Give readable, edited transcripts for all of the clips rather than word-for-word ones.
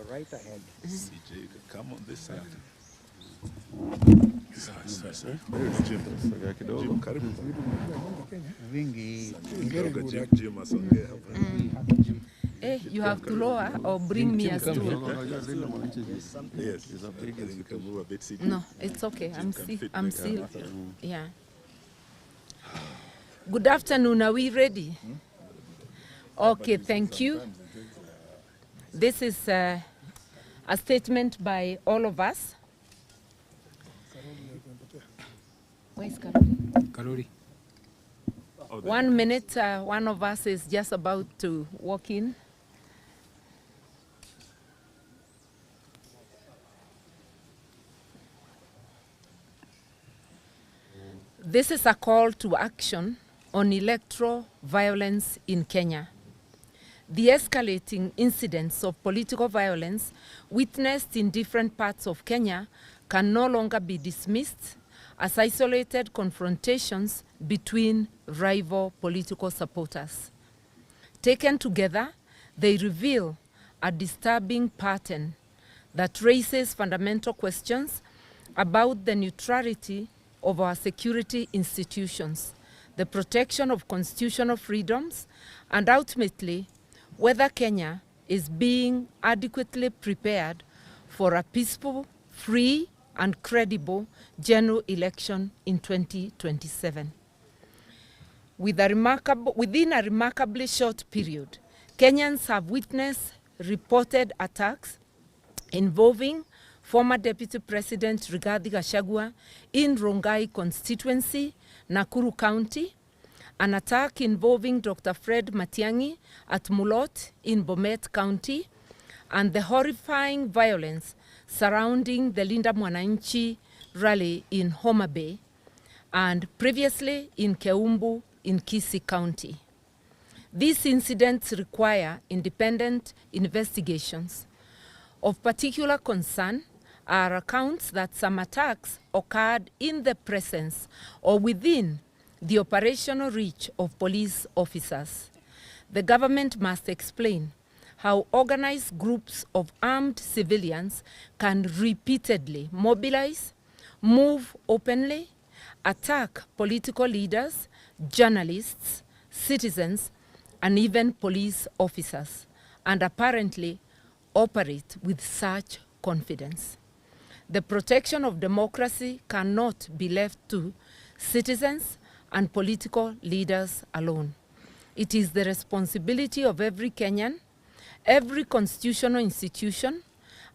right ahead. CJ, come on this side. You have to lower or bring me a stool. Yes, I think you can move a bit. CJ. No, it's okay. I'm still. Yeah. Good afternoon. Are we ready? Okay, thank you. This is a statement by all of us. Where is Karoli? 1 minute, one of us is just about to walk in. This is a call to action on electoral violence in Kenya. The escalating incidents of political violence witnessed in different parts of Kenya can no longer be dismissed as isolated confrontations between rival political supporters. Taken together, they reveal a disturbing pattern that raises fundamental questions about the neutrality of our security institutions, the protection of constitutional freedoms, and ultimately, whether Kenya is being adequately prepared for a peaceful, free, and credible general election in 2027. Within a remarkably short period, Kenyans have witnessed reported attacks involving former Deputy President Rigathi Gachagua in Rongai constituency, Nakuru County, an attack involving Dr. Fred Matiang'i at Mulot in Bomet County, and the horrifying violence surrounding the Linda Mwananchi rally in Homa Bay, and previously in Keumbu in Kisii County. These incidents require independent investigations. Of particular concern are accounts that some attacks occurred in the presence or within the operational reach of police officers. The government must explain how organized groups of armed civilians can repeatedly mobilize, move openly, attack political leaders, journalists, citizens, and even police officers, and apparently operate with such confidence. The protection of democracy cannot be left to citizens and political leaders alone. It is the responsibility of every Kenyan, every constitutional institution,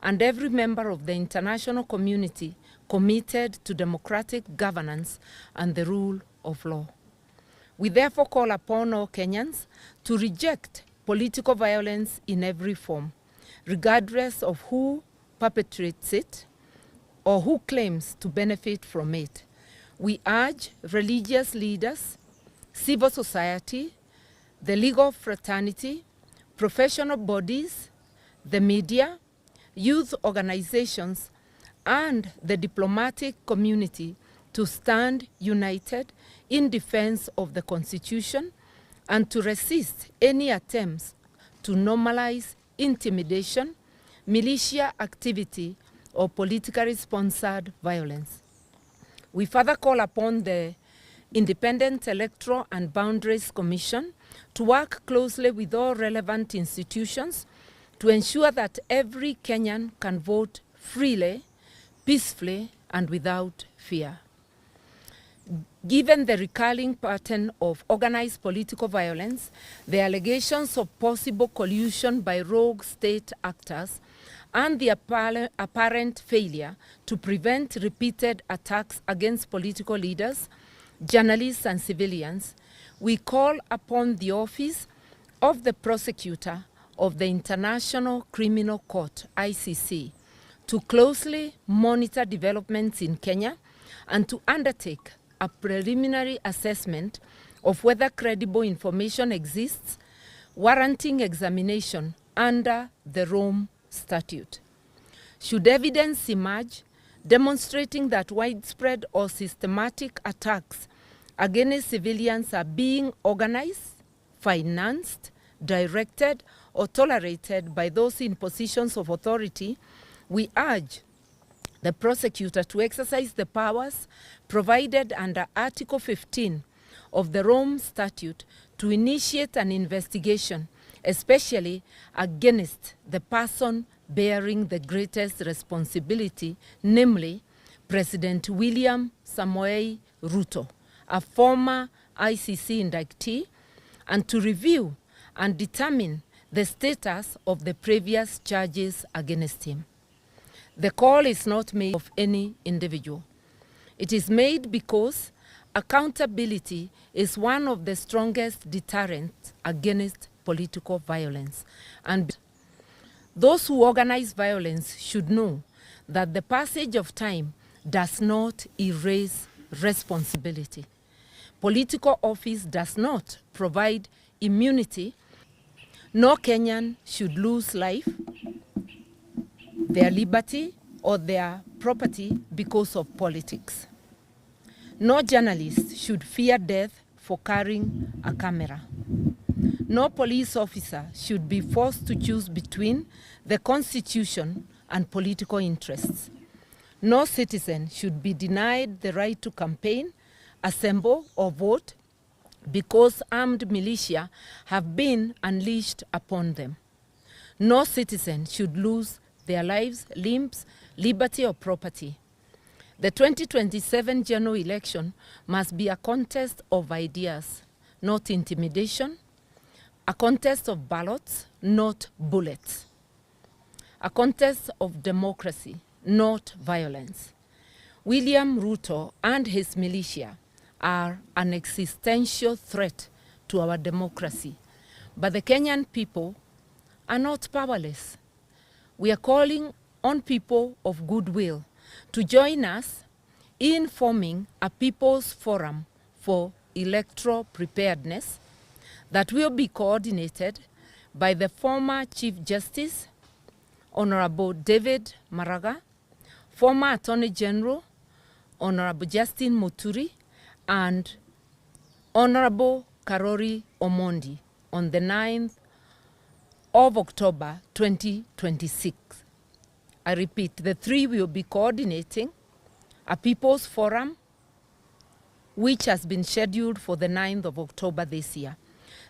and every member of the international community committed to democratic governance and the rule of law. We therefore call upon all Kenyans to reject political violence in every form, regardless of who perpetrates it or who claims to benefit from it. We urge religious leaders, civil society, the legal fraternity, professional bodies, the media, youth organizations, and the diplomatic community to stand united in defense of the Constitution and to resist any attempts to normalize intimidation, militia activity, or politically sponsored violence. We further call upon the Independent Electoral and Boundaries Commission to work closely with all relevant institutions to ensure that every Kenyan can vote freely, peacefully, and without fear. Given the recurring pattern of organized political violence, the allegations of possible collusion by rogue state actors, and the apparent failure to prevent repeated attacks against political leaders, journalists, and civilians, we call upon the Office of the Prosecutor of the International Criminal Court, ICC, to closely monitor developments in Kenya and to undertake a preliminary assessment of whether credible information exists warranting examination under the Rome Statute. Should evidence emerge demonstrating that widespread or systematic attacks against civilians are being organized, financed, directed, or tolerated by those in positions of authority, we urge the prosecutor to exercise the powers provided under Article 15 of the Rome Statute to initiate an investigation, especially against the person bearing the greatest responsibility, namely President William Samoei Ruto, a former ICC indictee, and to review and determine the status of the previous charges against him. The call is not made of any individual. It is made because accountability is one of the strongest deterrents against political violence. And those who organize violence should know that the passage of time does not erase responsibility. Political office does not provide immunity. No Kenyan should lose life, their liberty, or their property because of politics. No journalist should fear death for carrying a camera. No police officer should be forced to choose between the Constitution and political interests. No citizen should be denied the right to campaign, assemble, or vote because armed militia have been unleashed upon them. No citizen should lose their lives, limbs, liberty, or property. The 2027 general election must be a contest of ideas, not intimidation, a contest of ballots, not bullets, a contest of democracy, not violence. William Ruto and his militia are an existential threat to our democracy, but the Kenyan people are not powerless. We are calling on people of goodwill to join us in forming a People's Forum for Electoral Preparedness that will be coordinated by the former Chief Justice, Honorable David Maraga, former Attorney General, Honorable Justin Muturi, and Honorable Karori Omondi on the 9th of October 2026. I repeat, the three will be coordinating a People's Forum which has been scheduled for the 9th of October this year.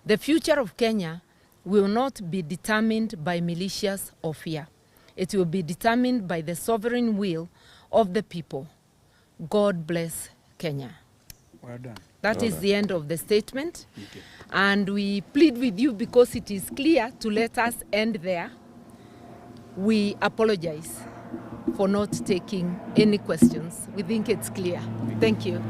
The future of Kenya will not be determined by militias or fear. It will be determined by the sovereign will of the people. God bless Kenya. Well done. That is the end of the statement. Okay. And we plead with you, because it is clear, to let us end there. We apologize for not taking any questions. We think it's clear. Thank you.